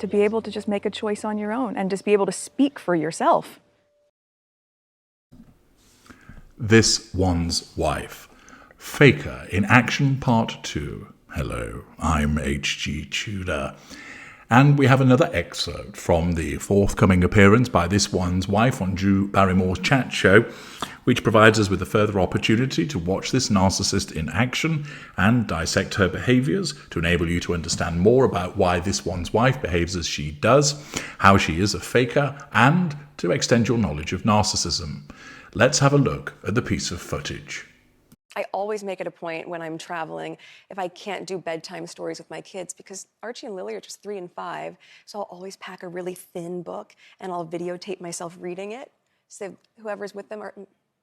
to be able to just make a choice on your own and just be able to speak for yourself. This One's Wife. Faker in Action Part 2. Hello, I'm H.G. Tudor. And we have another excerpt from the forthcoming appearance by This One's Wife on Drew Barrymore's chat show, which provides us with a further opportunity to watch this narcissist in action and dissect her behaviours to enable you to understand more about why this one's wife behaves as she does, how she is a faker, and to extend your knowledge of narcissism. Let's have a look at the piece of footage. I always make it a point when I'm traveling, if I can't do bedtime stories with my kids, because Archie and Lily are just 3 and 5, so I'll always pack a really thin book and I'll videotape myself reading it. So whoever's with them, or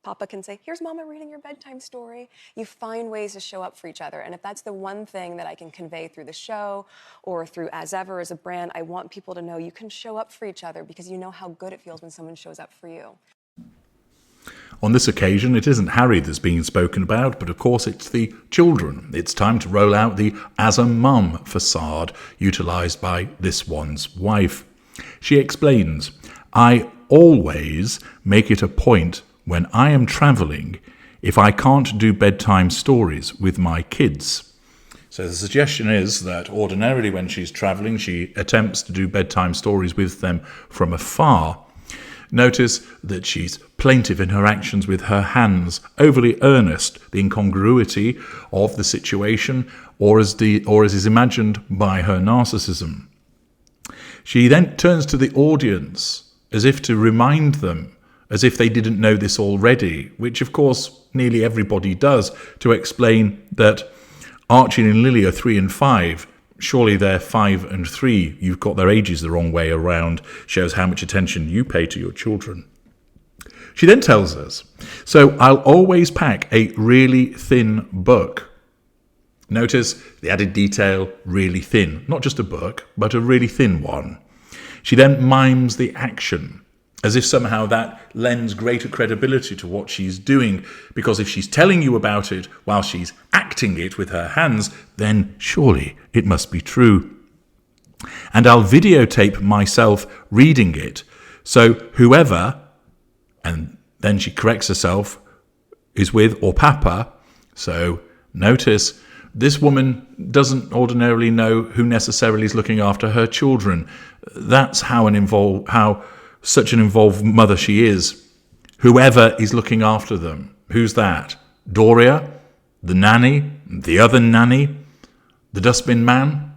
Papa can say, here's Mama reading your bedtime story. You find ways to show up for each other. And if that's the one thing that I can convey through the show or through As Ever as a brand, I want people to know you can show up for each other because you know how good it feels when someone shows up for you. On this occasion, it isn't Harry that's being spoken about, but of course it's the children. It's time to roll out the as a mum facade utilised by This One's Wife. She explains, I always make it a point when I am travelling if I can't do bedtime stories with my kids. So the suggestion is that ordinarily when she's travelling, she attempts to do bedtime stories with them from afar. Notice that she's plaintive in her actions with her hands, overly earnest, the incongruity of the situation, or as is imagined by her narcissism. She then turns to the audience as if to remind them, as if they didn't know this already, which of course nearly everybody does, to explain that Archie and Lily are 3 and 5. Surely they're 5 and 3. You've got their ages the wrong way around. Shows how much attention you pay to your children. She then tells us, so I'll always pack a really thin book. Notice the added detail, really thin. Not just a book, but a really thin one. She then mimes the action, as if somehow that lends greater credibility to what she's doing, because if she's telling you about it while she's acting it with her hands, then surely it must be true. And I'll videotape myself reading it, so whoever, and then she corrects herself, is with or Papa. So notice this woman doesn't ordinarily know who necessarily is looking after her children. That's how such an involved mother she is. Whoever is looking after them. Who's that? Doria? The nanny? The other nanny? The dustbin man?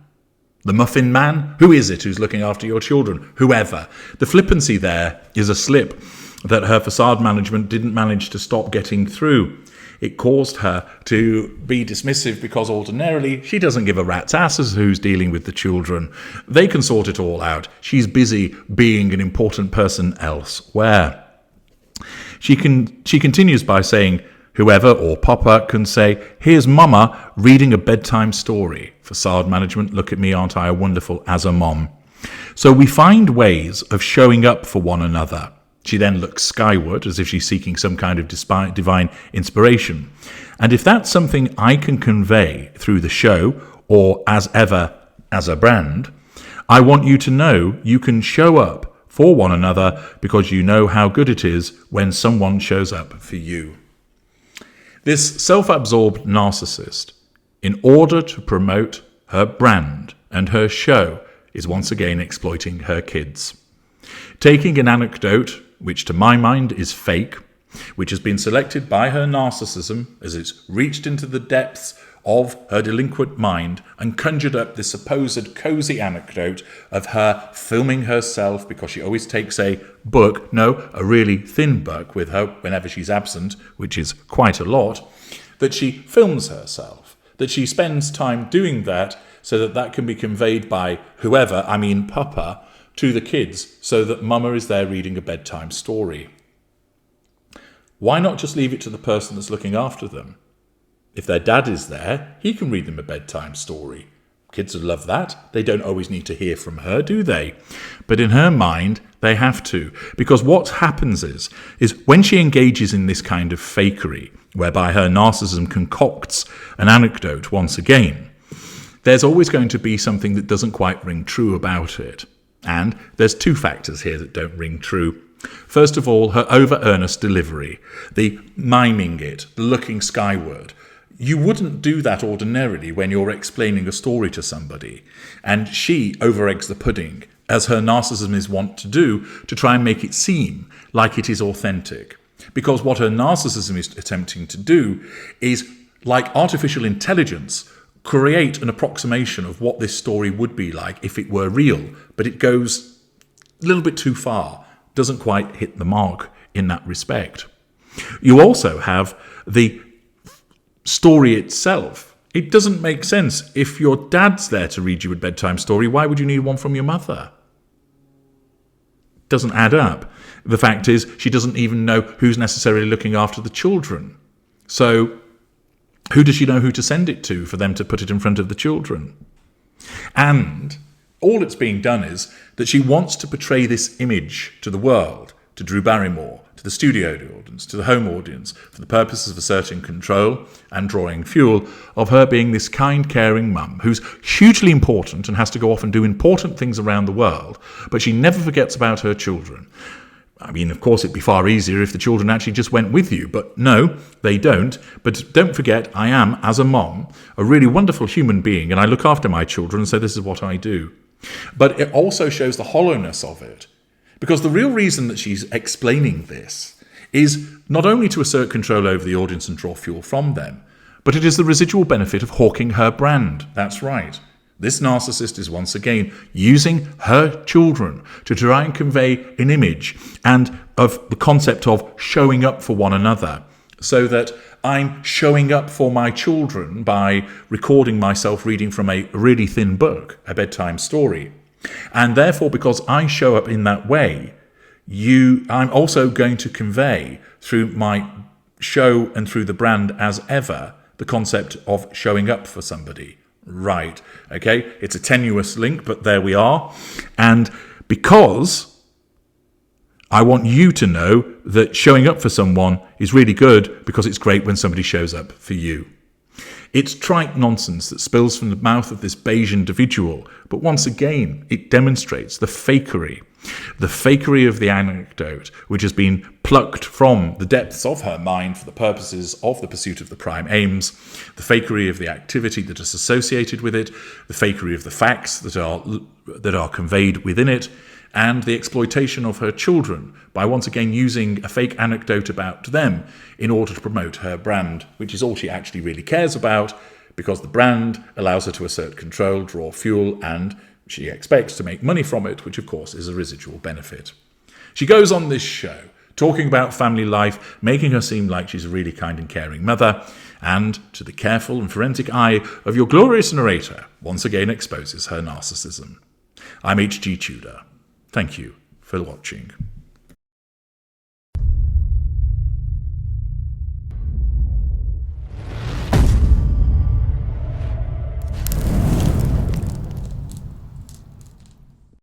The muffin man? Who is it who's looking after your children? Whoever. The flippancy there is a slip that her facade management didn't manage to stop getting through. It caused her to be dismissive because ordinarily she doesn't give a rat's ass as who's dealing with the children. They can sort it all out. She's busy being an important person elsewhere. She continues by saying, whoever or Papa can say, here's Mama reading a bedtime story. Facade management, look at me, aren't I a wonderful as a mom? So we find ways of showing up for one another. She then looks skyward as if she's seeking some kind of divine inspiration. And if that's something I can convey through the show or As Ever as a brand, I want you to know you can show up for one another because you know how good it is when someone shows up for you. This self-absorbed narcissist, in order to promote her brand and her show, is once again exploiting her kids. Taking an anecdote, which to my mind is fake, which has been selected by her narcissism as it's reached into the depths of her delinquent mind and conjured up this supposed cosy anecdote of her filming herself because she always takes a really thin book with her whenever she's absent, which is quite a lot, that she films herself, that she spends time doing that so that that can be conveyed by whoever, I mean Papa, to the kids so that Mama is there reading a bedtime story. Why not just leave it to the person that's looking after them? If their dad is there, he can read them a bedtime story. Kids would love that. They don't always need to hear from her, do they? But in her mind, they have to. Because what happens is when she engages in this kind of fakery, whereby her narcissism concocts an anecdote once again, there's always going to be something that doesn't quite ring true about it. And there's two factors here that don't ring true. First of all, her over-earnest delivery, the miming it, the looking skyward. You wouldn't do that ordinarily when you're explaining a story to somebody. And she over-eggs the pudding, as her narcissism is wont to do, to try and make it seem like it is authentic. Because what her narcissism is attempting to do is, like artificial intelligence, create an approximation of what this story would be like if it were real, but it goes a little bit too far, doesn't quite hit the mark in that respect. You also have the story itself. It doesn't make sense. If your dad's there to read you a bedtime story, why would you need one from your mother? Doesn't add up. The fact is, she doesn't even know who's necessarily looking after the children. So who does she know who to send it to for them to put it in front of the children? And all that's being done is that she wants to portray this image to the world, to Drew Barrymore, to the studio audience, to the home audience, for the purposes of asserting control and drawing fuel, of her being this kind, caring mum who's hugely important and has to go off and do important things around the world, but she never forgets about her children. I mean, of course, it'd be far easier if the children actually just went with you, but no, they don't. But don't forget, I am, as a mom, a really wonderful human being, and I look after my children, so this is what I do. But it also shows the hollowness of it, because the real reason that she's explaining this is not only to assert control over the audience and draw fuel from them, but it is the residual benefit of hawking her brand. That's right. This narcissist is once again using her children to try and convey an image and of the concept of showing up for one another, so that I'm showing up for my children by recording myself reading from a really thin book, a bedtime story. And therefore, because I show up in that way, I'm also going to convey through my show and through the brand as ever the concept of showing up for somebody. Right, okay, it's a tenuous link, but there we are. And because I want you to know that showing up for someone is really good, because it's great when somebody shows up for you. It's trite nonsense that spills from the mouth of this beige individual, but once again, it demonstrates the fakery of the anecdote, which has been plucked from the depths of her mind for the purposes of the pursuit of the prime aims, the fakery of the activity that is associated with it, the fakery of the facts that are conveyed within it, and the exploitation of her children by once again using a fake anecdote about them in order to promote her brand, which is all she actually really cares about, because the brand allows her to assert control, draw fuel, and she expects to make money from it, which of course is a residual benefit. She goes on this show talking about family life, making her seem like she's a really kind and caring mother, and to the careful and forensic eye of your glorious narrator, once again exposes her narcissism. I'm H.G. Tudor. Thank you for watching.